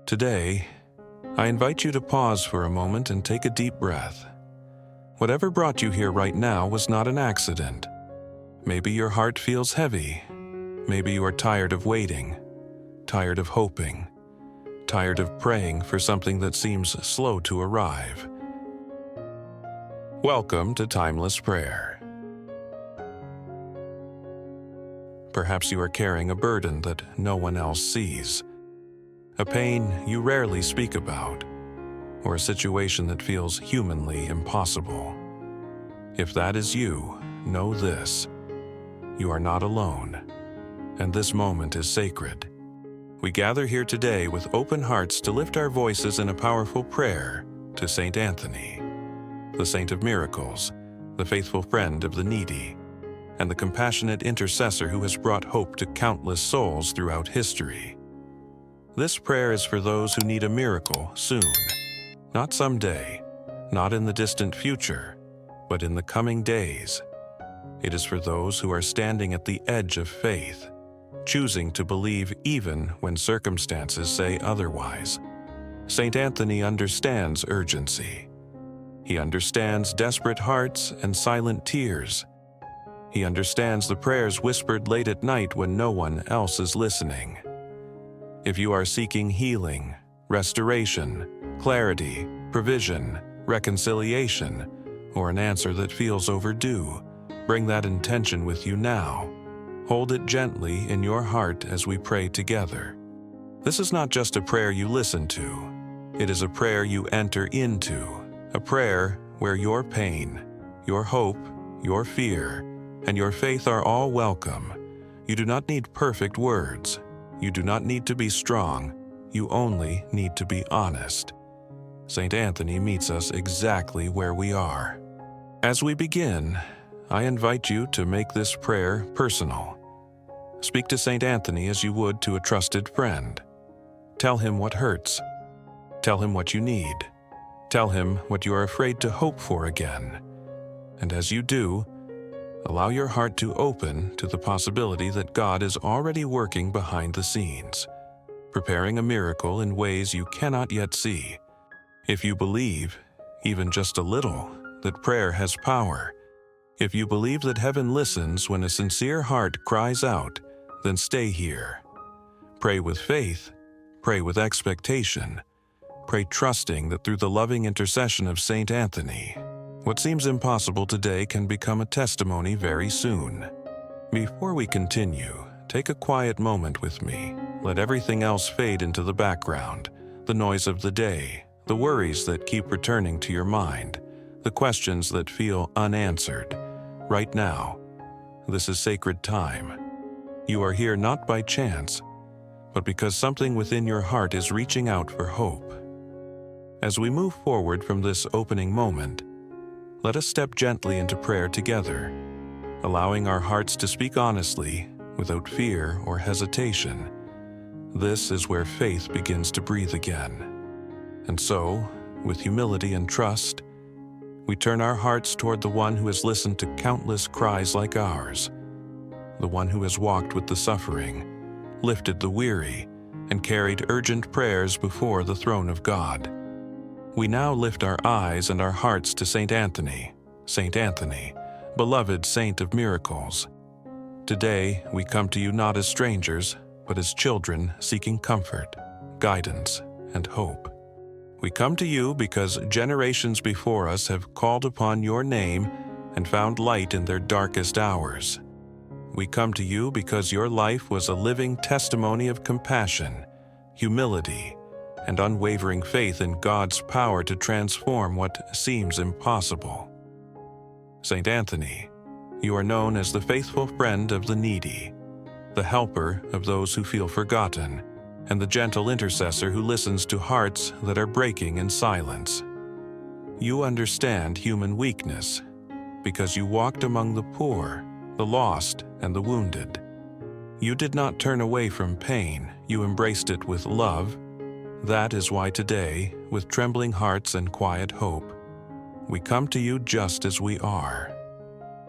Today, I invite you to pause for a moment and take a deep breath. Whatever brought you here right now was not an accident. Maybe your heart feels heavy. Maybe you are tired of waiting, tired of hoping, tired of praying for something that seems slow to arrive. Welcome to Timeless Prayer. Perhaps you are carrying a burden that no one else sees, a pain you rarely speak about, or a situation that feels humanly impossible. If that is you, know this: you are not alone, and this moment is sacred. We gather here today with open hearts to lift our voices in a powerful prayer to St. Anthony, the Saint of Miracles, the faithful friend of the needy, and the compassionate intercessor who has brought hope to countless souls throughout history. This prayer is for those who need a miracle soon, not someday, not in the distant future, but in the coming days. It is for those who are standing at the edge of faith, choosing to believe even when circumstances say otherwise. St. Anthony understands urgency. He understands desperate hearts and silent tears. He understands the prayers whispered late at night when no one else is listening. If you are seeking healing, restoration, clarity, provision, reconciliation, or an answer that feels overdue, bring that intention with you now. Hold it gently in your heart as we pray together. This is not just a prayer you listen to. It is a prayer you enter into, a prayer where your pain, your hope, your fear, and your faith are all welcome. You do not need perfect words. You do not need to be strong. You only need to be honest. St. Anthony meets us exactly where we are. As we begin, I invite you to make this prayer personal. Speak to St. Anthony as you would to a trusted friend. Tell him what hurts. Tell him what you need. Tell him what you are afraid to hope for again. And as you do, allow your heart to open to the possibility that God is already working behind the scenes, preparing a miracle in ways you cannot yet see. If you believe, even just a little, that prayer has power, if you believe that heaven listens when a sincere heart cries out, then stay here. Pray with faith, pray with expectation, pray trusting that through the loving intercession of St. Anthony, what seems impossible today can become a testimony very soon. Before we continue, take a quiet moment with me. Let everything else fade into the background, the noise of the day, the worries that keep returning to your mind, the questions that feel unanswered. Right now, this is sacred time. You are here not by chance, but because something within your heart is reaching out for hope. As we move forward from this opening moment, let us step gently into prayer together, allowing our hearts to speak honestly, without fear or hesitation. This is where faith begins to breathe again. And so, with humility and trust, we turn our hearts toward the one who has listened to countless cries like ours, the one who has walked with the suffering, lifted the weary, and carried urgent prayers before the throne of God. We now lift our eyes and our hearts to St. Anthony, beloved Saint of Miracles. Today, we come to you not as strangers, but as children seeking comfort, guidance, and hope. We come to you because generations before us have called upon your name and found light in their darkest hours. We come to you because your life was a living testimony of compassion, humility, and unwavering faith in God's power to transform what seems impossible. St. Anthony, you are known as the faithful friend of the needy, the helper of those who feel forgotten, and the gentle intercessor who listens to hearts that are breaking in silence. You understand human weakness because you walked among the poor, the lost, and the wounded. You did not turn away from pain, you embraced it with love. That is why today, with trembling hearts and quiet hope, we come to you just as we are.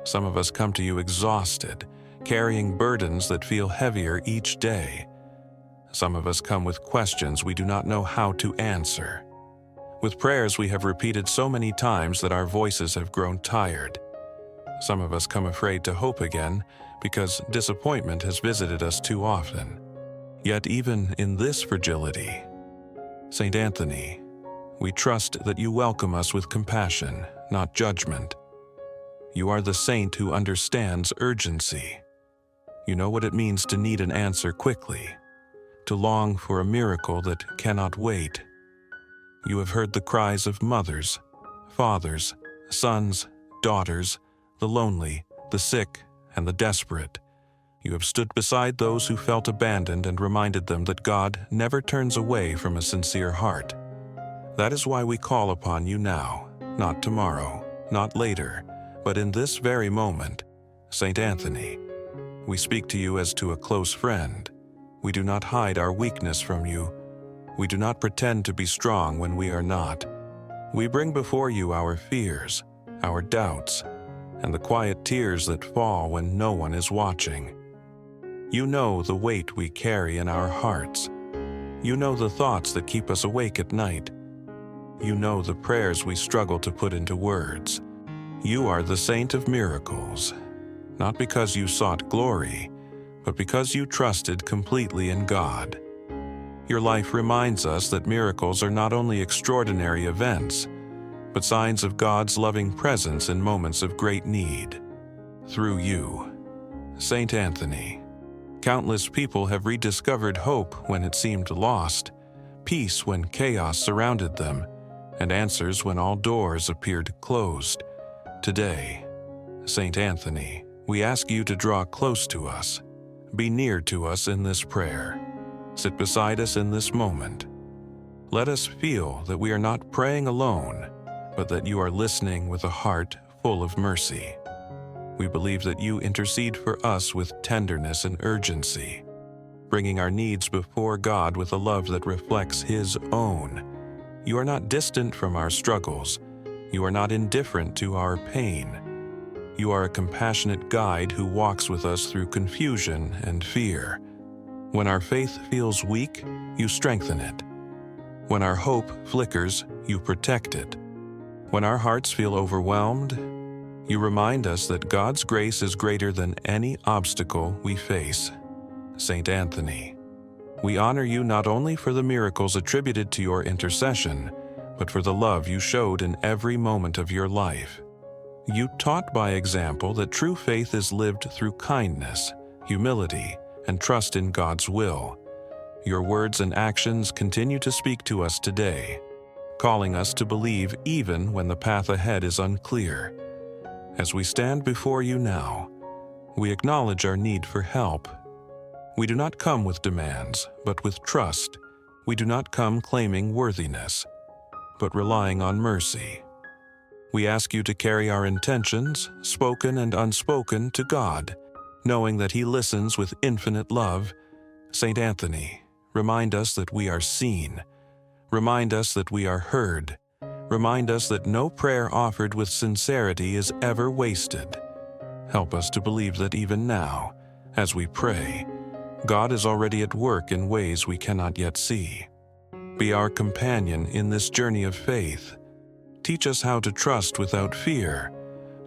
Some of us come to you exhausted, carrying burdens that feel heavier each day. Some of us come with questions we do not know how to answer, with prayers we have repeated so many times that our voices have grown tired. Some of us come afraid to hope again because disappointment has visited us too often. Yet even in this fragility, St. Anthony, we trust that you welcome us with compassion, not judgment. You are the saint who understands urgency. You know what it means to need an answer quickly, to long for a miracle that cannot wait. You have heard the cries of mothers, fathers, sons, daughters, the lonely, the sick, and the desperate. You have stood beside those who felt abandoned and reminded them that God never turns away from a sincere heart. That is why we call upon you now, not tomorrow, not later, but in this very moment. St. Anthony, we speak to you as to a close friend. We do not hide our weakness from you. We do not pretend to be strong when we are not. We bring before you our fears, our doubts, and the quiet tears that fall when no one is watching. You know the weight we carry in our hearts. You know the thoughts that keep us awake at night. You know the prayers we struggle to put into words. You are the saint of miracles, not because you sought glory, but because you trusted completely in God. Your life reminds us that miracles are not only extraordinary events, but signs of God's loving presence in moments of great need. Through you, St. Anthony, countless people have rediscovered hope when it seemed lost, peace when chaos surrounded them, and answers when all doors appeared closed. Today, St. Anthony, we ask you to draw close to us. Be near to us in this prayer. Sit beside us in this moment. Let us feel that we are not praying alone, but that you are listening with a heart full of mercy. We believe that you intercede for us with tenderness and urgency, bringing our needs before God with a love that reflects His own. You are not distant from our struggles. You are not indifferent to our pain. You are a compassionate guide who walks with us through confusion and fear. When our faith feels weak, you strengthen it. When our hope flickers, you protect it. When our hearts feel overwhelmed, you remind us that God's grace is greater than any obstacle we face. St. Anthony, we honor you not only for the miracles attributed to your intercession, but for the love you showed in every moment of your life. You taught by example that true faith is lived through kindness, humility, and trust in God's will. Your words and actions continue to speak to us today, calling us to believe even when the path ahead is unclear. As we stand before you now, we acknowledge our need for help. We do not come with demands, but with trust. We do not come claiming worthiness, but relying on mercy. We ask you to carry our intentions, spoken and unspoken, to God, knowing that He listens with infinite love. St. Anthony, remind us that we are seen. Remind us that we are heard. Remind us that no prayer offered with sincerity is ever wasted. Help us to believe that even now, as we pray, God is already at work in ways we cannot yet see. Be our companion in this journey of faith. Teach us how to trust without fear,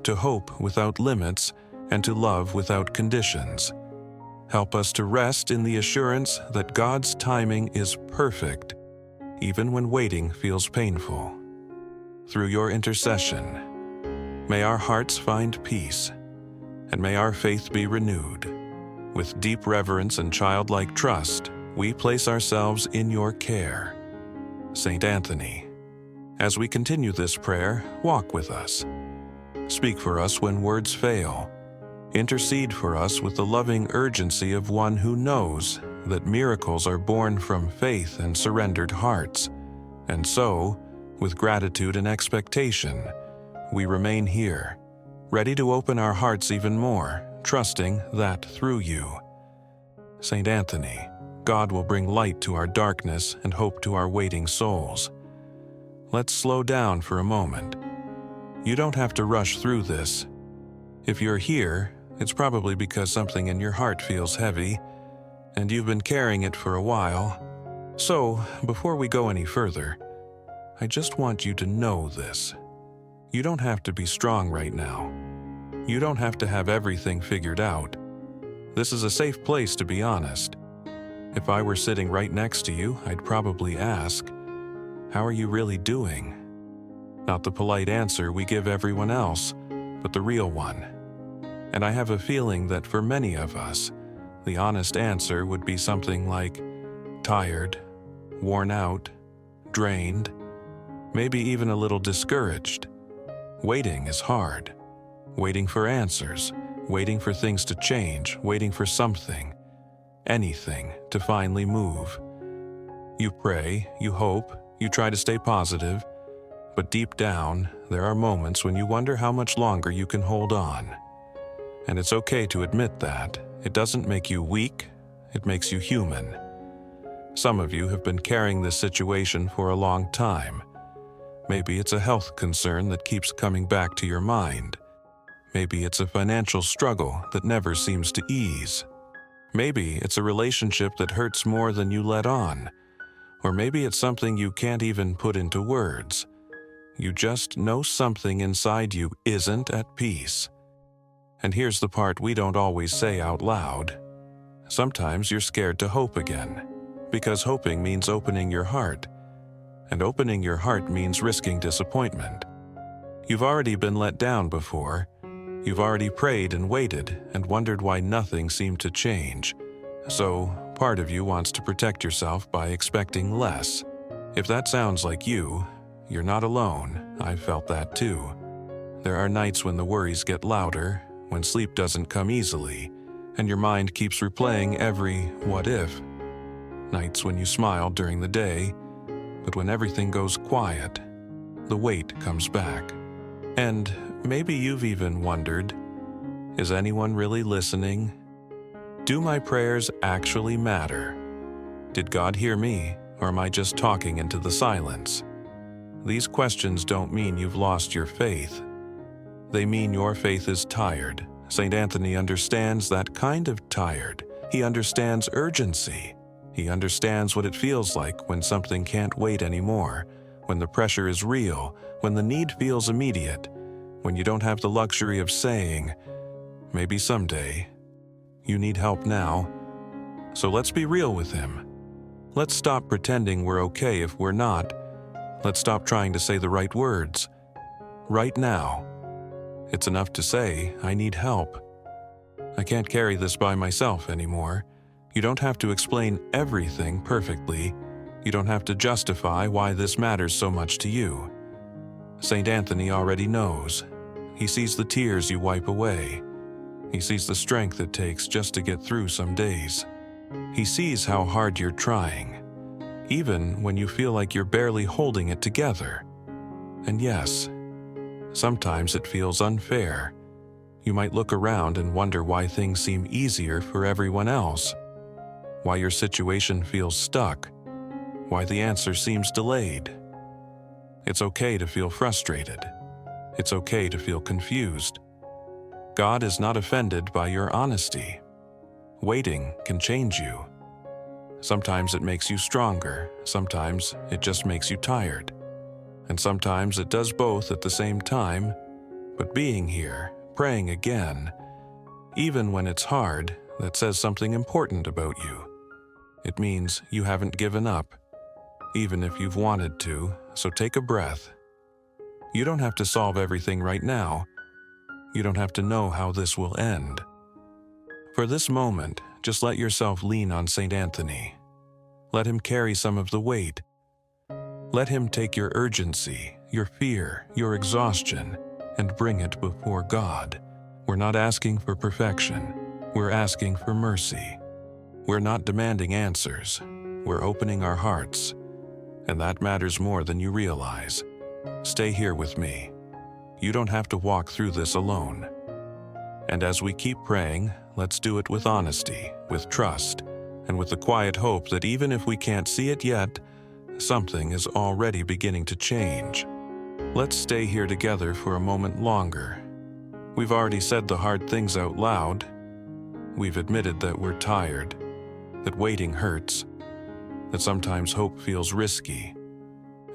to hope without limits, and to love without conditions. Help us to rest in the assurance that God's timing is perfect, even when waiting feels painful. Through your intercession, may our hearts find peace, and may our faith be renewed. With deep reverence and childlike trust, we place ourselves in your care. St. Anthony, as we continue this prayer, walk with us. Speak for us when words fail. Intercede for us with the loving urgency of one who knows that miracles are born from faith and surrendered hearts. And so, with gratitude and expectation, we remain here, ready to open our hearts even more, trusting that through you, St. Anthony, God will bring light to our darkness and hope to our waiting souls. Let's slow down for a moment. You don't have to rush through this. If you're here, it's probably because something in your heart feels heavy. and you've been carrying it for a while. So, before we go any further, I just want you to know this. You don't have to be strong right now. You don't have to have everything figured out. This is a safe place to be honest. If I were sitting right next to you, I'd probably ask, "How are you really doing?" Not the polite answer we give everyone else, but the real one. And I have a feeling that for many of us, the honest answer would be something like tired, worn out, drained, maybe even a little discouraged. Waiting is hard. Waiting for answers, waiting for things to change, waiting for something, anything to finally move. You pray, you hope, you try to stay positive, but deep down, there are moments when you wonder how much longer you can hold on. And it's okay to admit that. It doesn't make you weak, it makes you human. Some of you have been carrying this situation for a long time. Maybe it's a health concern that keeps coming back to your mind. Maybe it's a financial struggle that never seems to ease. Maybe it's a relationship that hurts more than you let on. Or maybe it's something you can't even put into words. You just know something inside you isn't at peace. And here's the part we don't always say out loud. Sometimes you're scared to hope again, because hoping means opening your heart, and opening your heart means risking disappointment. You've already been let down before. You've already prayed and waited and wondered why nothing seemed to change. So, part of you wants to protect yourself by expecting less. If that sounds like you, you're not alone. I've felt that too. There are nights when the worries get louder, when sleep doesn't come easily, and your mind keeps replaying every what if. Nights when you smile during the day, but when everything goes quiet, the weight comes back. And maybe you've even wondered, is anyone really listening? Do my prayers actually matter? Did God hear me, or am I just talking into the silence? These questions don't mean you've lost your faith. They mean your faith is tired. St. Anthony understands that kind of tired. He understands urgency. He understands what it feels like when something can't wait anymore, when the pressure is real, when the need feels immediate, when you don't have the luxury of saying, maybe someday. You need help now. So let's be real with him. Let's stop pretending we're okay if we're not. Let's stop trying to say the right words. Right now. It's enough to say, I need help. I can't carry this by myself anymore. You don't have to explain everything perfectly. You don't have to justify why this matters so much to you. St. Anthony already knows. He sees the tears you wipe away. He sees the strength it takes just to get through some days. He sees how hard you're trying, even when you feel like you're barely holding it together. And yes, sometimes it feels unfair. You might look around and wonder why things seem easier for everyone else, why your situation feels stuck, why the answer seems delayed. It's okay to feel frustrated. It's okay to feel confused. God is not offended by your honesty. Waiting can change you. Sometimes it makes you stronger, sometimes it just makes you tired. And sometimes it does both at the same time, but being here, praying again, even when it's hard, that says something important about you. It means you haven't given up, even if you've wanted to, so take a breath. You don't have to solve everything right now. You don't have to know how this will end. For this moment, just let yourself lean on St. Anthony. Let him carry some of the weight. Let him take your urgency, your fear, your exhaustion, and bring it before God. We're not asking for perfection. We're asking for mercy. We're not demanding answers. We're opening our hearts. And that matters more than you realize. Stay here with me. You don't have to walk through this alone. And as we keep praying, let's do it with honesty, with trust, and with the quiet hope that even if we can't see it yet, something is already beginning to change. Let's stay here together for a moment longer. We've already said the hard things out loud. We've admitted that we're tired. that waiting hurts, that sometimes hope feels risky.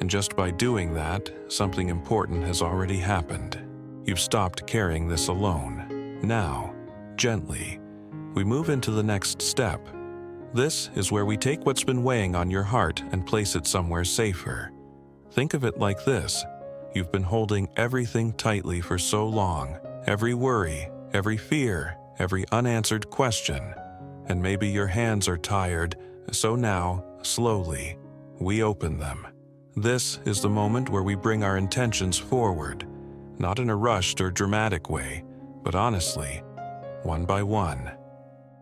And just by doing that, something important has already happened. You've stopped carrying this alone. Now, gently, we move into the next step. This is where we take what's been weighing on your heart and place it somewhere safer. Think of it like this. You've been holding everything tightly for so long. Every worry, every fear, every unanswered question. And maybe your hands are tired, so now, slowly, we open them. This is the moment where we bring our intentions forward, not in a rushed or dramatic way, but honestly, one by one.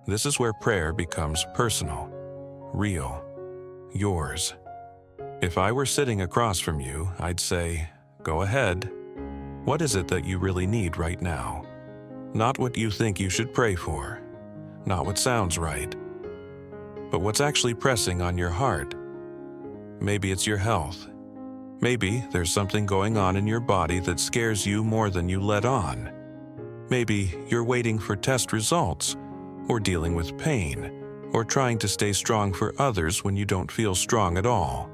This is where prayer becomes personal, real, yours. If I were sitting across from you, I'd say, go ahead. What is it that you really need right now? Not what you think you should pray for, not what sounds right, but what's actually pressing on your heart. Maybe it's your health. Maybe there's something going on in your body that scares you more than you let on. Maybe you're waiting for test results, or dealing with pain, or trying to stay strong for others when you don't feel strong at all.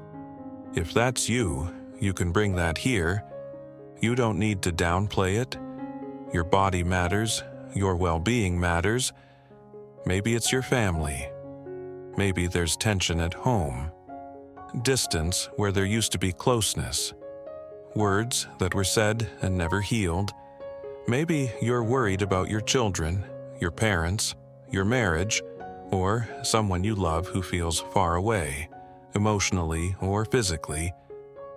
If that's you, you can bring that here. You don't need to downplay it. Your body matters. Your well-being matters. Maybe it's your family. Maybe there's tension at home. Distance where there used to be closeness. Words that were said and never healed. Maybe you're worried about your children, your parents, your marriage, or someone you love who feels far away, emotionally or physically.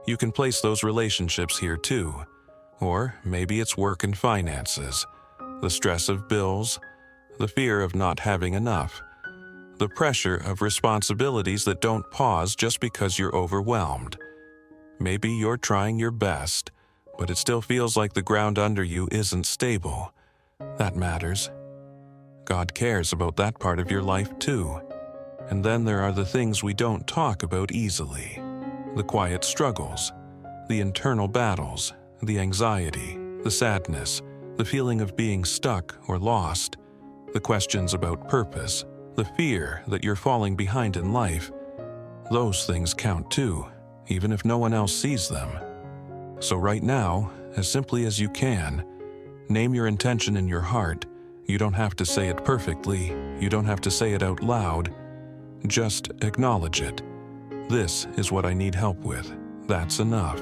You can place those relationships here too. Or maybe it's work and finances, the stress of bills, the fear of not having enough, the pressure of responsibilities that don't pause just because you're overwhelmed. Maybe you're trying your best, but it still feels like the ground under you isn't stable. That matters. God cares about that part of your life too. And then there are the things we don't talk about easily. The quiet struggles, the internal battles, the anxiety, the sadness, the feeling of being stuck or lost, the questions about purpose, the fear that you're falling behind in life. Those things count too, even if no one else sees them. So right now, as simply as you can, name your intention in your heart. You don't have to say it perfectly. You don't have to say it out loud. Just acknowledge it. This is what I need help with. That's enough.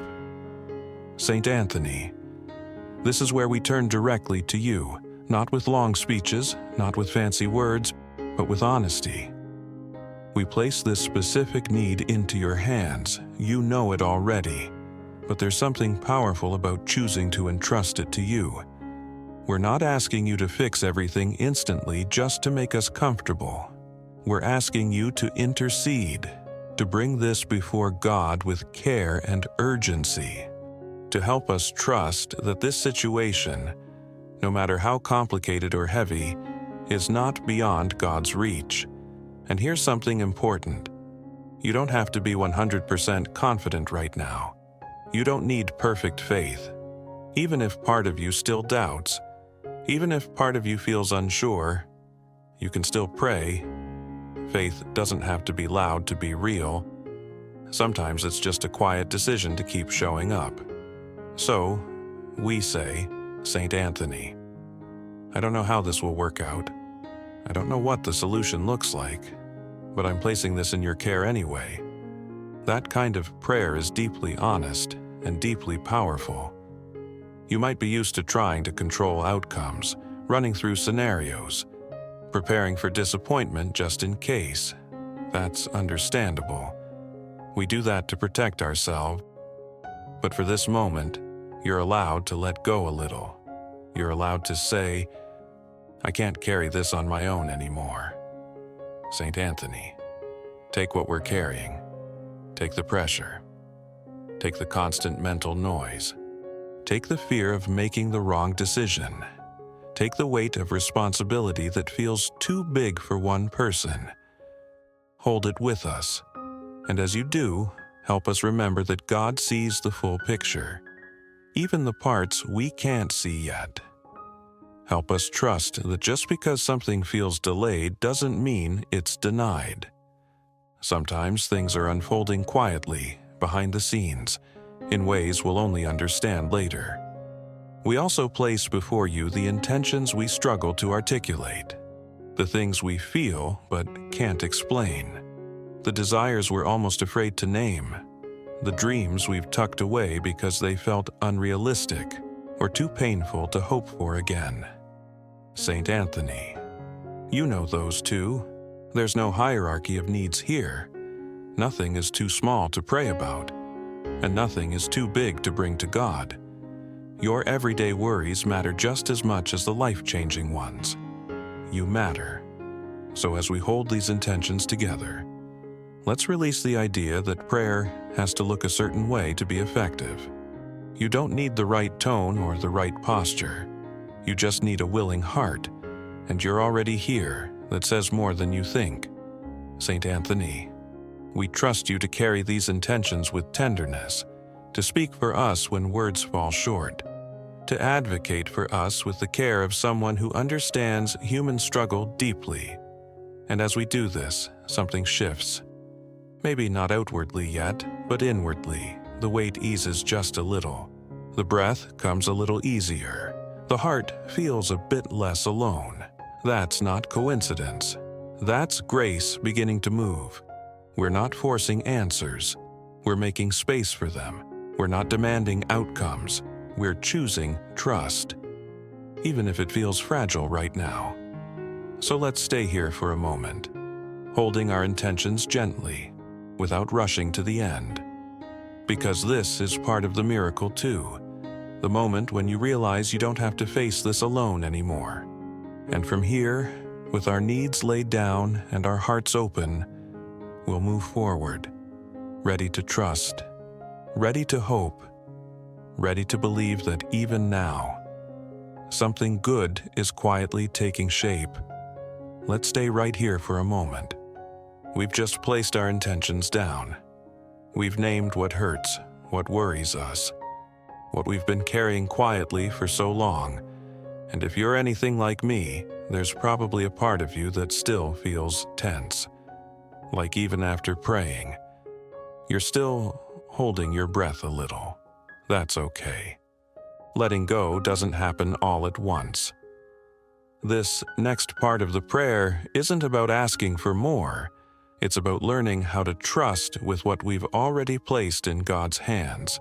St. Anthony. This is where we turn directly to you, not with long speeches, not with fancy words, but with honesty. We place this specific need into your hands. You know it already, but there's something powerful about choosing to entrust it to you. We're not asking you to fix everything instantly just to make us comfortable. We're asking you to intercede, to bring this before God with care and urgency, to help us trust that this situation, no matter how complicated or heavy, is not beyond God's reach. And here's something important. You don't have to be 100% confident right now. You don't need perfect faith. Even if part of you still doubts, even if part of you feels unsure, you can still pray. Faith doesn't have to be loud to be real. Sometimes it's just a quiet decision to keep showing up. So, we say, St. Anthony. I don't know how this will work out. I don't know what the solution looks like, but I'm placing this in your care anyway. That kind of prayer is deeply honest and deeply powerful. You might be used to trying to control outcomes, running through scenarios, preparing for disappointment just in case. That's understandable. We do that to protect ourselves. But for this moment, you're allowed to let go a little. You're allowed to say, I can't carry this on my own anymore. St. Anthony, take what we're carrying. Take the pressure. Take the constant mental noise. Take the fear of making the wrong decision. Take the weight of responsibility that feels too big for one person. Hold it with us. And as you do, help us remember that God sees the full picture, even the parts we can't see yet. Help us trust that just because something feels delayed doesn't mean it's denied. Sometimes things are unfolding quietly, behind the scenes, in ways we'll only understand later. We also place before you the intentions we struggle to articulate, the things we feel but can't explain, the desires we're almost afraid to name, the dreams we've tucked away because they felt unrealistic or too painful to hope for again. St. Anthony. You know those too. There's no hierarchy of needs here. Nothing is too small to pray about, and nothing is too big to bring to God. Your everyday worries matter just as much as the life-changing ones. You matter. So as we hold these intentions together, let's release the idea that prayer has to look a certain way to be effective. You don't need the right tone or the right posture. You just need a willing heart, and you're already here. That says more than you think. St. Anthony, we trust you to carry these intentions with tenderness, to speak for us when words fall short, to advocate for us with the care of someone who understands human struggle deeply. And as we do this, something shifts. Maybe not outwardly yet, but inwardly. The weight eases just a little. The breath comes a little easier. The heart feels a bit less alone. That's not coincidence. That's grace beginning to move. We're not forcing answers. We're making space for them. We're not demanding outcomes. We're choosing trust, even if it feels fragile right now. So let's stay here for a moment, holding our intentions gently, without rushing to the end. Because this is part of the miracle too. The moment when you realize you don't have to face this alone anymore. And from here, with our needs laid down and our hearts open, we'll move forward, ready to trust, ready to hope, ready to believe that even now, something good is quietly taking shape. Let's stay right here for a moment. We've just placed our intentions down. We've named what hurts, what worries us, what we've been carrying quietly for so long. And if you're anything like me, there's probably a part of you that still feels tense. Like even after praying, you're still holding your breath a little. That's okay. Letting go doesn't happen all at once. This next part of the prayer isn't about asking for more. It's about learning how to trust with what we've already placed in God's hands.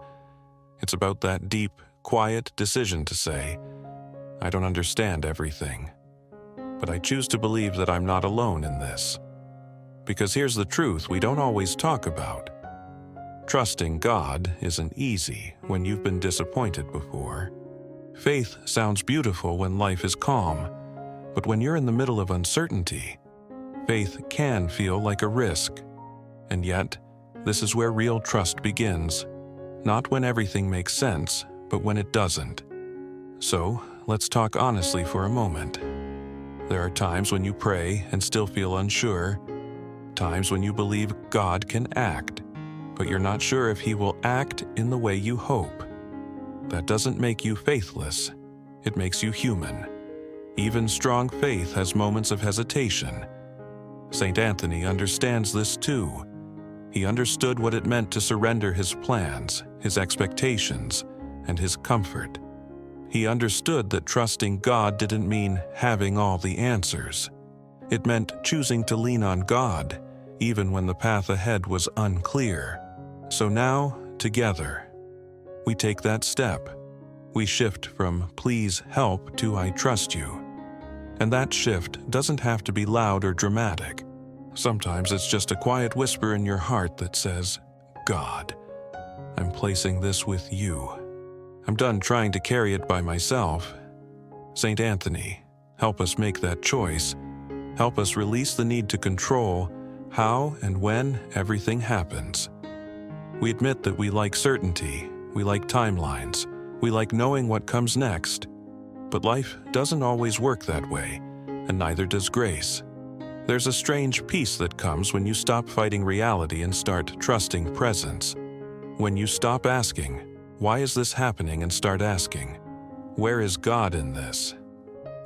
It's about that deep, quiet decision to say, I don't understand everything, but I choose to believe that I'm not alone in this. Because here's the truth we don't always talk about. Trusting God isn't easy when you've been disappointed before. Faith sounds beautiful when life is calm, but when you're in the middle of uncertainty, faith can feel like a risk. And yet, this is where real trust begins. Not when everything makes sense, but when it doesn't. So, let's talk honestly for a moment. There are times when you pray and still feel unsure, times when you believe God can act, but you're not sure if He will act in the way you hope. That doesn't make you faithless. It makes you human. Even strong faith has moments of hesitation. St. Anthony understands this too. He understood what it meant to surrender his plans, his expectations, and his comfort. He understood that trusting God didn't mean having all the answers. It meant choosing to lean on God, even when the path ahead was unclear. So now, together, we take that step. We shift from please help to I trust you. And that shift doesn't have to be loud or dramatic. Sometimes it's just a quiet whisper in your heart that says, God, I'm placing this with you. I'm done trying to carry it by myself. St. Anthony, help us make that choice. Help us release the need to control how and when everything happens. We admit that we like certainty, we like timelines, we like knowing what comes next. But life doesn't always work that way, and neither does grace. There's a strange peace that comes when you stop fighting reality and start trusting presence. When you stop asking, why is this happening, and start asking, where is God in this?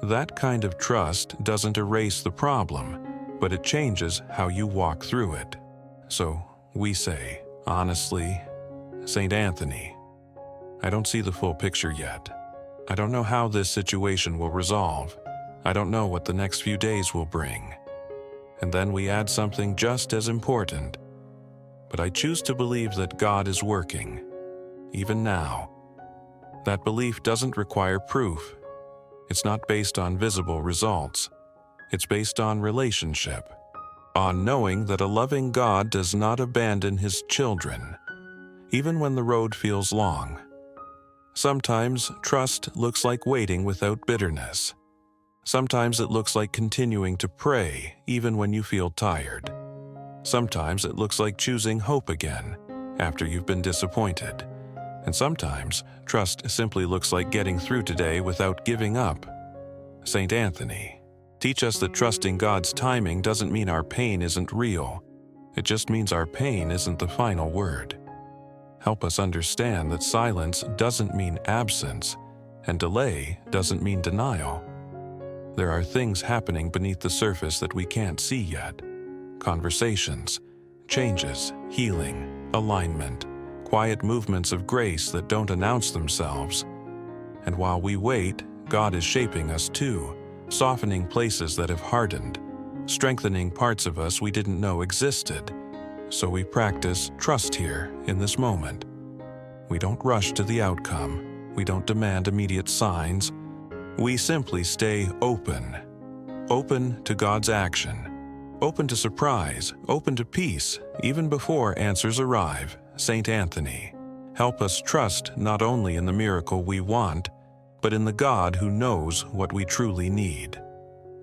That kind of trust doesn't erase the problem, but it changes how you walk through it. So we say, honestly, St. Anthony, I don't see the full picture yet. I don't know how this situation will resolve. I don't know what the next few days will bring. And then we add something just as important. But I choose to believe that God is working, even now. That belief doesn't require proof. It's not based on visible results. It's based on relationship, on knowing that a loving God does not abandon His children, even when the road feels long. Sometimes trust looks like waiting without bitterness. Sometimes it looks like continuing to pray even when you feel tired. Sometimes it looks like choosing hope again after you've been disappointed. And sometimes trust simply looks like getting through today without giving up. St. Anthony, teach us that trusting God's timing doesn't mean our pain isn't real. It just means our pain isn't the final word. Help us understand that silence doesn't mean absence, and delay doesn't mean denial. There are things happening beneath the surface that we can't see yet. Conversations, changes, healing, alignment, quiet movements of grace that don't announce themselves. And while we wait, God is shaping us too, softening places that have hardened, strengthening parts of us we didn't know existed. So we practice trust here in this moment. We don't rush to the outcome. We don't demand immediate signs. We simply stay open. Open to God's action. Open to surprise. Open to peace, even before answers arrive. St. Anthony, help us trust not only in the miracle we want, but in the God who knows what we truly need.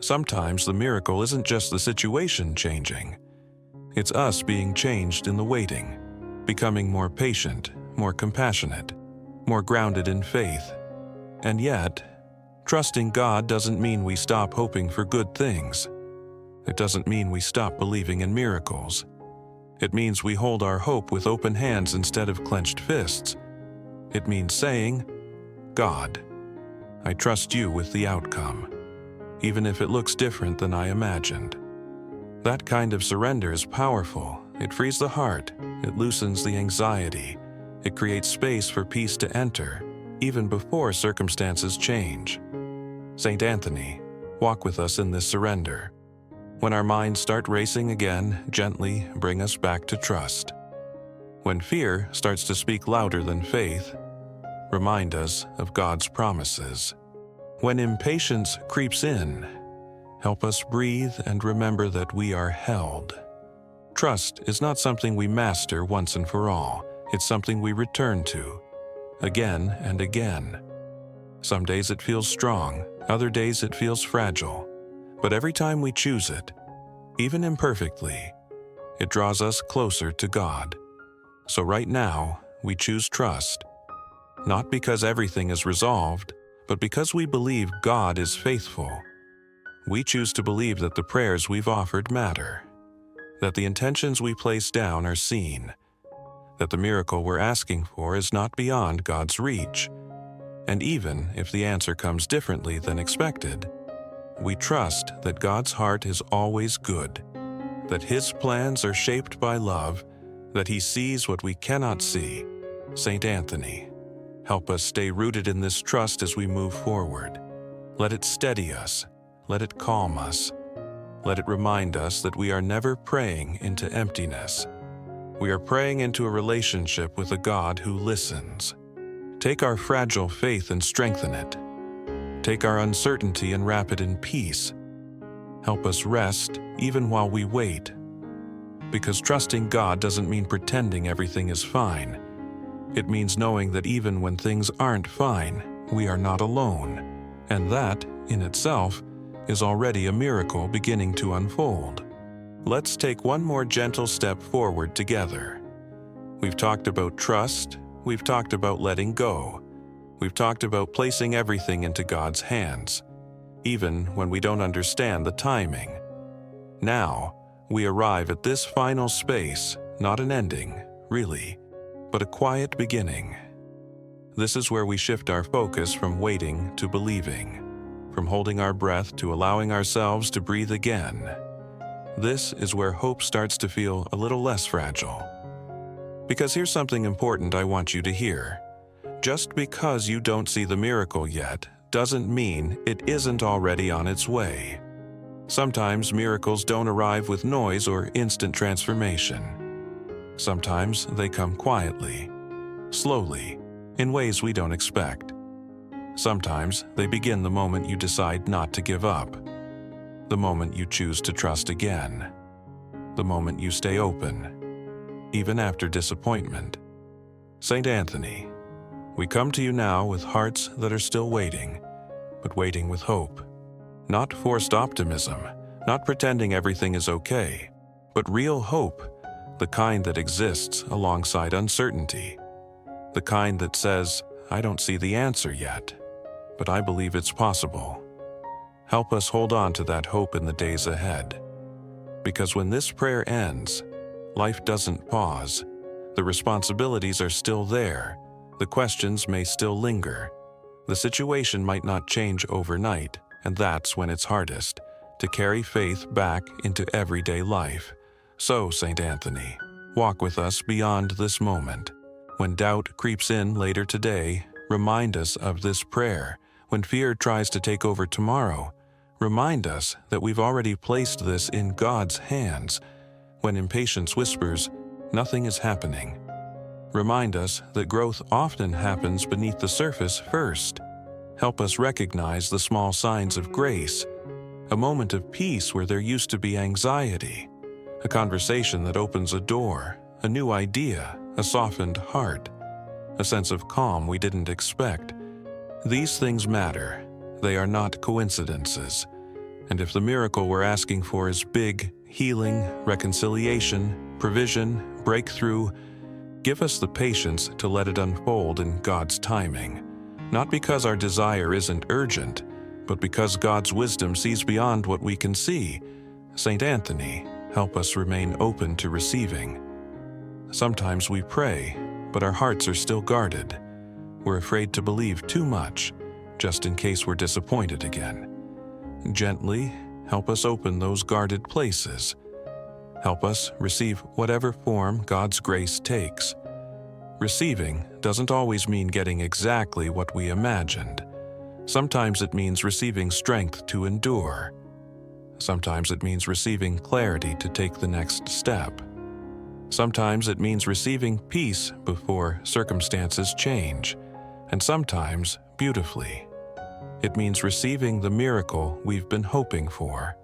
Sometimes the miracle isn't just the situation changing. It's us being changed in the waiting, becoming more patient, more compassionate, more grounded in faith. And yet, trusting God doesn't mean we stop hoping for good things. It doesn't mean we stop believing in miracles. It means we hold our hope with open hands instead of clenched fists. It means saying, God, I trust you with the outcome, even if it looks different than I imagined. That kind of surrender is powerful. It frees the heart. It loosens the anxiety. It creates space for peace to enter, even before circumstances change. St. Anthony, walk with us in this surrender. When our minds start racing again, gently bring us back to trust. When fear starts to speak louder than faith, remind us of God's promises. When impatience creeps in, help us breathe and remember that we are held. Trust is not something we master once and for all. It's something we return to, again and again. Some days it feels strong, other days it feels fragile. But every time we choose it, even imperfectly, it draws us closer to God. So right now, we choose trust, not because everything is resolved, but because we believe God is faithful. We choose to believe that the prayers we've offered matter, that the intentions we place down are seen, that the miracle we're asking for is not beyond God's reach. And even if the answer comes differently than expected, we trust that God's heart is always good, that His plans are shaped by love, that He sees what we cannot see. St. Anthony, help us stay rooted in this trust as we move forward. Let it steady us. Let it calm us. Let it remind us that we are never praying into emptiness. We are praying into a relationship with a God who listens. Take our fragile faith and strengthen it. Take our uncertainty and wrap it in peace. Help us rest even while we wait. Because trusting God doesn't mean pretending everything is fine. It means knowing that even when things aren't fine, we are not alone. And that, in itself, is already a miracle beginning to unfold. Let's take one more gentle step forward together. We've talked about trust. We've talked about letting go. We've talked about placing everything into God's hands, even when we don't understand the timing. Now, we arrive at this final space, not an ending, really, but a quiet beginning. This is where we shift our focus from waiting to believing, from holding our breath to allowing ourselves to breathe again. This is where hope starts to feel a little less fragile. Because here's something important I want you to hear. Just because you don't see the miracle yet doesn't mean it isn't already on its way. Sometimes miracles don't arrive with noise or instant transformation. Sometimes they come quietly, slowly, in ways we don't expect. Sometimes they begin the moment you decide not to give up, the moment you choose to trust again, the moment you stay open, even after disappointment. St. Anthony, we come to you now with hearts that are still waiting, but waiting with hope. Not forced optimism, not pretending everything is okay, but real hope, the kind that exists alongside uncertainty. The kind that says, I don't see the answer yet, but I believe it's possible. Help us hold on to that hope in the days ahead. Because when this prayer ends, life doesn't pause. The responsibilities are still there. The questions may still linger. The situation might not change overnight, and that's when it's hardest, to carry faith back into everyday life. So, St. Anthony, walk with us beyond this moment. When doubt creeps in later today, remind us of this prayer. When fear tries to take over tomorrow, remind us that we've already placed this in God's hands. When impatience whispers, nothing is happening, remind us that growth often happens beneath the surface first. Help us recognize the small signs of grace, a moment of peace where there used to be anxiety, a conversation that opens a door, a new idea, a softened heart, a sense of calm we didn't expect. These things matter. They are not coincidences. And if the miracle we're asking for is big, healing, reconciliation, provision, breakthrough, give us the patience to let it unfold in God's timing. Not because our desire isn't urgent, but because God's wisdom sees beyond what we can see. St. Anthony, help us remain open to receiving. Sometimes we pray, but our hearts are still guarded. We're afraid to believe too much, just in case we're disappointed again. Gently, help us open those guarded places. Help us receive whatever form God's grace takes. Receiving doesn't always mean getting exactly what we imagined. Sometimes it means receiving strength to endure. Sometimes it means receiving clarity to take the next step. Sometimes it means receiving peace before circumstances change. And sometimes, beautifully, it means receiving the miracle we've been hoping for.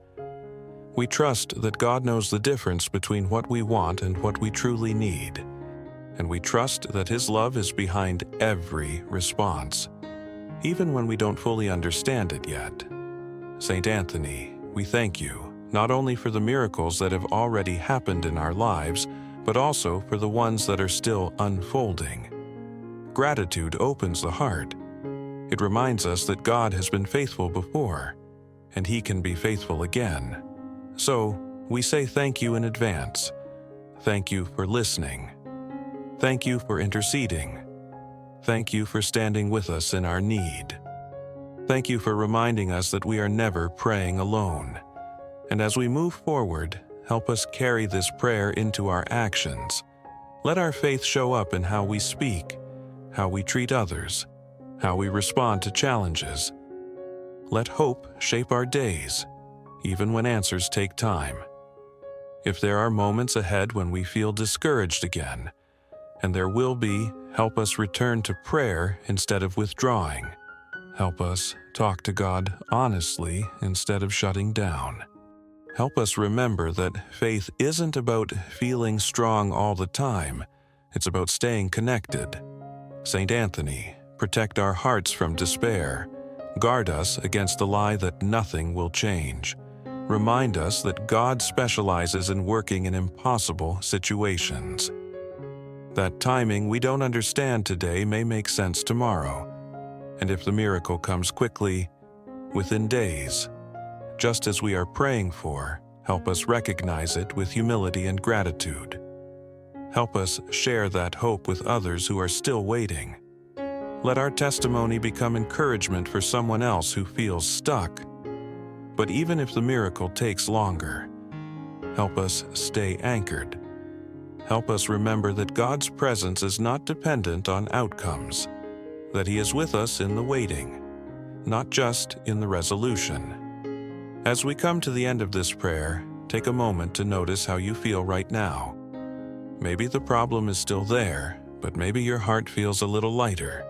We trust that God knows the difference between what we want and what we truly need. And we trust that His love is behind every response, even when we don't fully understand it yet. St. Anthony, we thank you, not only for the miracles that have already happened in our lives, but also for the ones that are still unfolding. Gratitude opens the heart. It reminds us that God has been faithful before, and He can be faithful again. So, we say thank you in advance. Thank you for listening. Thank you for interceding. Thank you for standing with us in our need. Thank you for reminding us that we are never praying alone. And as we move forward, help us carry this prayer into our actions. Let our faith show up in how we speak, how we treat others, how we respond to challenges. Let hope shape our days, even when answers take time. If there are moments ahead when we feel discouraged again, and there will be, help us return to prayer instead of withdrawing. Help us talk to God honestly instead of shutting down. Help us remember that faith isn't about feeling strong all the time. It's about staying connected. St. Anthony, protect our hearts from despair. Guard us against the lie that nothing will change. Remind us that God specializes in working in impossible situations. That timing we don't understand today may make sense tomorrow. And if the miracle comes quickly, within days, just as we are praying for, help us recognize it with humility and gratitude. Help us share that hope with others who are still waiting. Let our testimony become encouragement for someone else who feels stuck. But even if the miracle takes longer, help us stay anchored. Help us remember that God's presence is not dependent on outcomes, that He is with us in the waiting, not just in the resolution. As we come to the end of this prayer, take a moment to notice how you feel right now. Maybe the problem is still there, but maybe your heart feels a little lighter.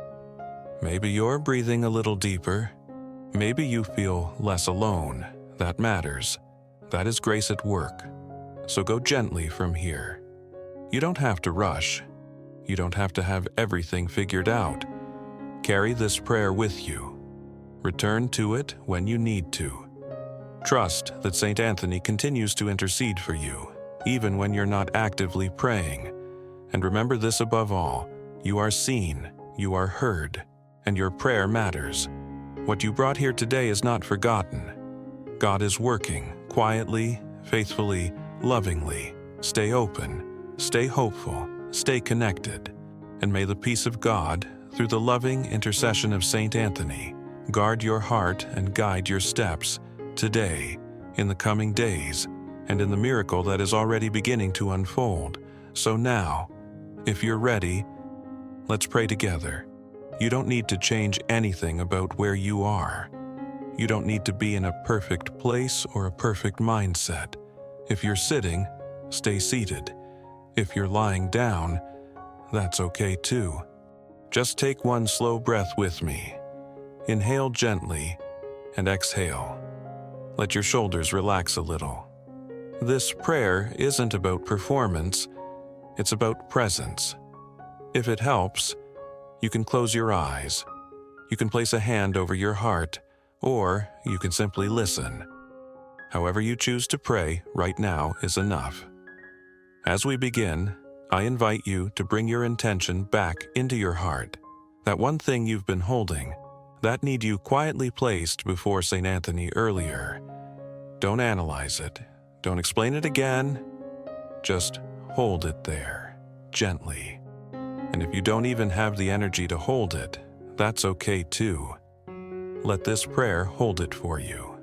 Maybe you're breathing a little deeper. Maybe you feel less alone. That matters. That is grace at work. So go gently from here. You don't have to rush. You don't have to have everything figured out. Carry this prayer with you. Return to it when you need to. Trust that St. Anthony continues to intercede for you, even when you're not actively praying. And remember this above all: you are seen, you are heard, and your prayer matters. What you brought here today is not forgotten. God is working quietly, faithfully, lovingly. Stay open, stay hopeful, stay connected, and may the peace of God, through the loving intercession of St. Anthony, guard your heart and guide your steps today, in the coming days, and in the miracle that is already beginning to unfold. So now, if you're ready, let's pray together. You don't need to change anything about where you are. You don't need to be in a perfect place or a perfect mindset. If you're sitting, stay seated. If you're lying down, that's okay too. Just take one slow breath with me. Inhale gently and exhale. Let your shoulders relax a little. This prayer isn't about performance, it's about presence. If it helps, you can close your eyes. You can place a hand over your heart, or you can simply listen. However you choose to pray right now is enough. As we begin, I invite you to bring your intention back into your heart. That one thing you've been holding, that need you quietly placed before St. Anthony earlier. Don't analyze it. Don't explain it again. Just hold it there, gently. And if you don't even have the energy to hold it, that's okay too. Let this prayer hold it for you.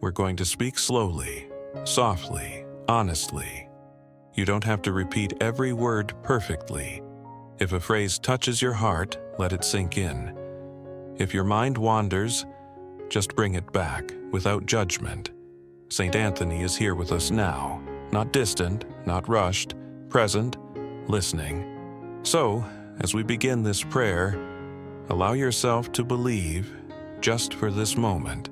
We're going to speak slowly, softly, honestly. You don't have to repeat every word perfectly. If a phrase touches your heart, let it sink in. If your mind wanders, just bring it back without judgment. St. Anthony is here with us now, not distant, not rushed, present, listening. So, as we begin this prayer, allow yourself to believe, just for this moment,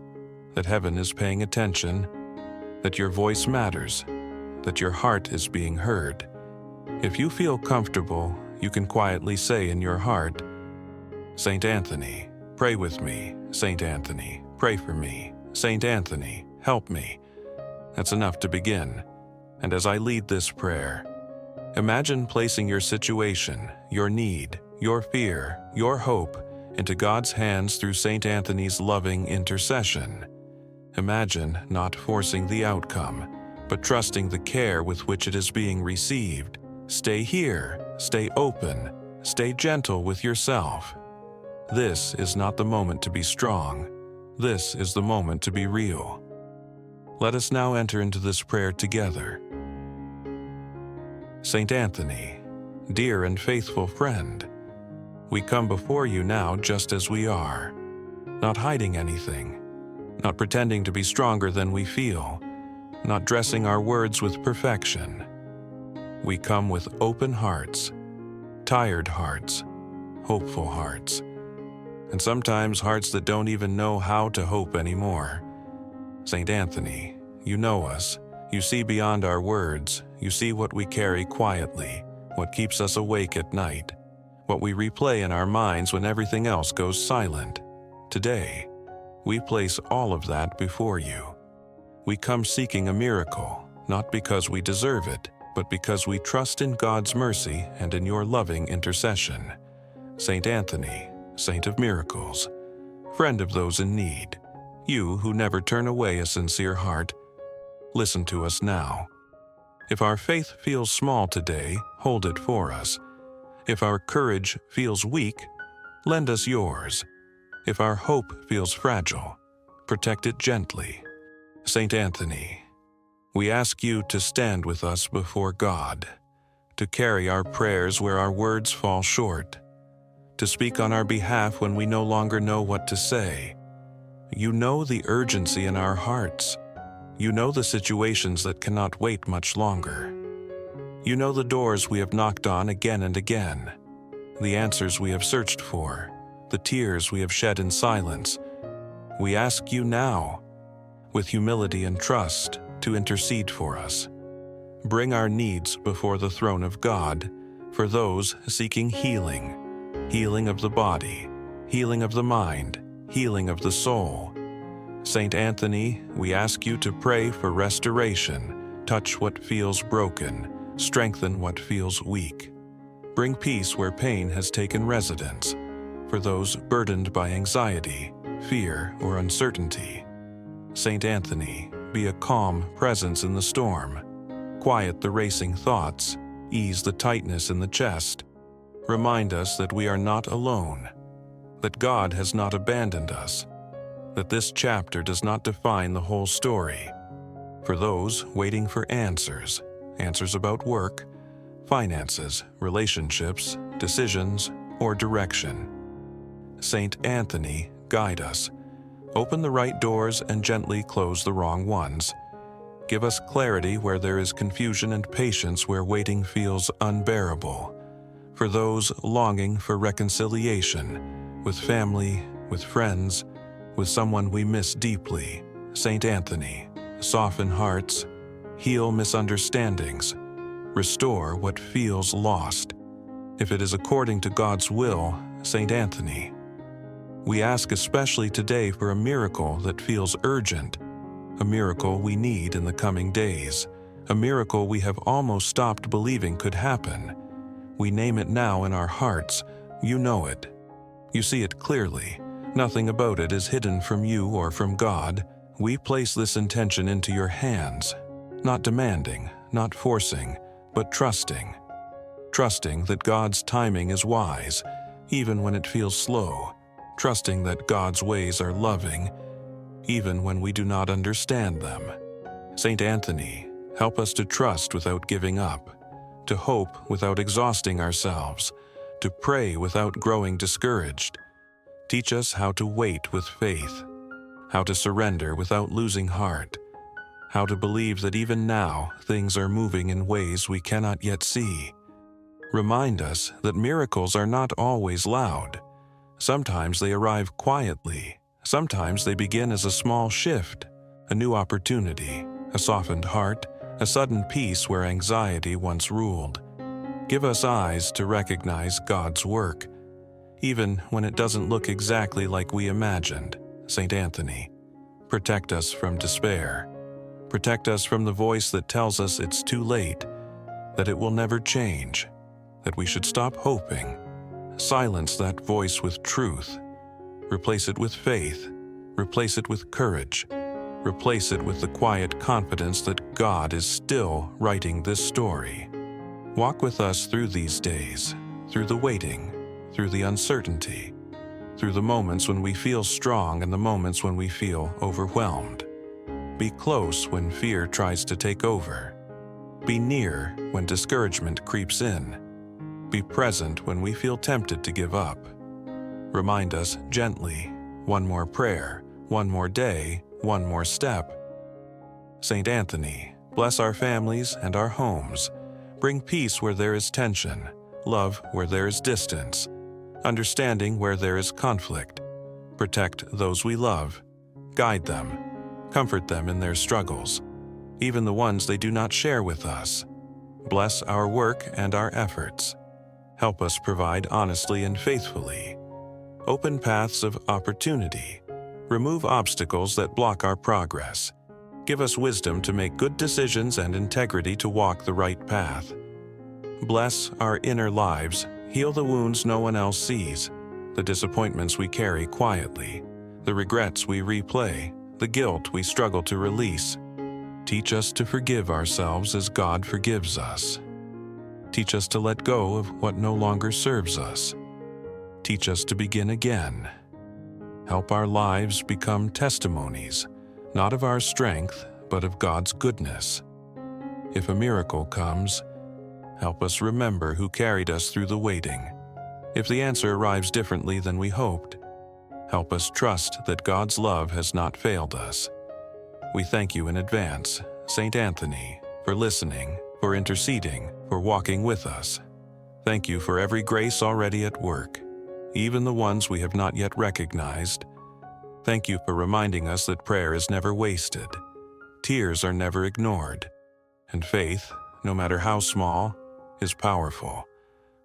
that heaven is paying attention, that your voice matters, that your heart is being heard. If you feel comfortable, you can quietly say in your heart, St. Anthony, pray with me. St. Anthony, pray for me. St. Anthony, help me. That's enough to begin. And as I lead this prayer, imagine placing your situation, your need, your fear, your hope into God's hands through St. Anthony's loving intercession. Imagine not forcing the outcome, but trusting the care with which it is being received. Stay here, stay open, stay gentle with yourself. This is not the moment to be strong. This is the moment to be real. Let us now enter into this prayer together. St. Anthony, dear and faithful friend, we come before you now just as we are, not hiding anything, not pretending to be stronger than we feel, not dressing our words with perfection. We come with open hearts, tired hearts, hopeful hearts, and sometimes hearts that don't even know how to hope anymore. St. Anthony, you know us. You see beyond our words. You see what we carry quietly, what keeps us awake at night, what we replay in our minds when everything else goes silent. Today, we place all of that before you. We come seeking a miracle, not because we deserve it, but because we trust in God's mercy and in your loving intercession. St. Anthony, Saint of Miracles, friend of those in need, you who never turn away a sincere heart, listen to us now. If our faith feels small today, hold it for us. If our courage feels weak, Lend us yours. If our hope feels fragile, protect it gently. St. Anthony, we ask you to stand with us before God, to carry our prayers where our words fall short, to speak on our behalf when we no longer know what to say. You know the urgency in our hearts. You know the situations that cannot wait much longer. You know the doors we have knocked on again and again, the answers we have searched for, the tears we have shed in silence. We ask you now, with humility and trust, to intercede for us. Bring our needs before the throne of God for those seeking healing, healing of the body, healing of the mind, healing of the soul. St. Anthony, we ask you to pray for restoration, touch what feels broken, strengthen what feels weak. Bring peace where pain has taken residence, for those burdened by anxiety, fear, or uncertainty. St. Anthony, be a calm presence in the storm. Quiet the racing thoughts, ease the tightness in the chest. Remind us that we are not alone, that God has not abandoned us, that this chapter does not define the whole story. For those waiting for answers about work, finances, relationships, decisions, or direction. St. Anthony, guide us. Open the right doors and gently close the wrong ones. Give us clarity where there is confusion and patience where waiting feels unbearable. For those longing for reconciliation, with family, with friends, with someone we miss deeply, St. Anthony, soften hearts, heal misunderstandings, restore what feels lost. If it is according to God's will, St. Anthony, we ask especially today for a miracle that feels urgent, a miracle we need in the coming days, a miracle we have almost stopped believing could happen. We name it now in our hearts. You know it. You see it clearly. Nothing about it is hidden from you or from God. We place this intention into your hands, not demanding, not forcing, but trusting. Trusting that God's timing is wise, even when it feels slow. Trusting that God's ways are loving, even when we do not understand them. St. Anthony, help us to trust without giving up, to hope without exhausting ourselves, to pray without growing discouraged. Teach us how to wait with faith, how to surrender without losing heart, how to believe that even now things are moving in ways we cannot yet see. Remind us that miracles are not always loud. Sometimes they arrive quietly. Sometimes they begin as a small shift, a new opportunity, a softened heart, a sudden peace where anxiety once ruled. Give us eyes to recognize God's work, even when it doesn't look exactly like we imagined. St. Anthony, protect us from despair. Protect us from the voice that tells us it's too late, that it will never change, that we should stop hoping. Silence that voice with truth. Replace it with faith. Replace it with courage. Replace it with the quiet confidence that God is still writing this story. Walk with us through these days, through the waiting, through the uncertainty, through the moments when we feel strong and the moments when we feel overwhelmed. Be close when fear tries to take over. Be near when discouragement creeps in. Be present when we feel tempted to give up. Remind us gently, one more prayer, one more day, one more step. St. Anthony, bless our families and our homes. Bring peace where there is tension, love where there is distance, understanding where there is conflict. Protect those we love. Guide them. Comfort them in their struggles, even the ones they do not share with us. Bless our work and our efforts. Help us provide honestly and faithfully. Open paths of opportunity. Remove obstacles that block our progress. Give us wisdom to make good decisions and integrity to walk the right path. Bless our inner lives. Heal the wounds no one else sees, the disappointments we carry quietly, the regrets we replay, the guilt we struggle to release. Teach us to forgive ourselves as God forgives us. Teach us to let go of what no longer serves us. teach us to begin again. Help our lives become testimonies, not of our strength, but of God's goodness. If a miracle comes, help us remember who carried us through the waiting. If the answer arrives differently than we hoped, help us trust that God's love has not failed us. We thank you in advance, St. Anthony, for listening, for interceding, for walking with us. Thank you for every grace already at work, even the ones we have not yet recognized. Thank you for reminding us that prayer is never wasted, tears are never ignored, and faith, no matter how small, is powerful.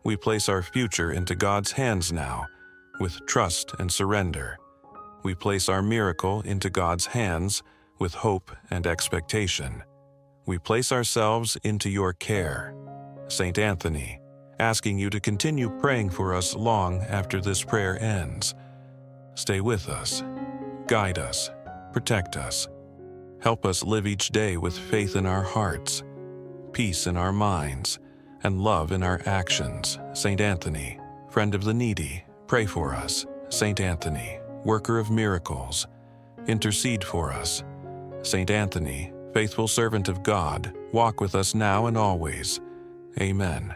We place our future into God's hands now, with trust and surrender. We place our miracle into God's hands, with hope and expectation. We place ourselves into your care, St. Anthony, asking you to continue praying for us long after this prayer ends. Stay with us, guide us, protect us. Help us live each day with faith in our hearts, peace in our minds, and love in our actions. St. Anthony, friend of the needy, pray for us. St. Anthony, worker of miracles, intercede for us. St. Anthony, faithful servant of God, walk with us now and always. Amen.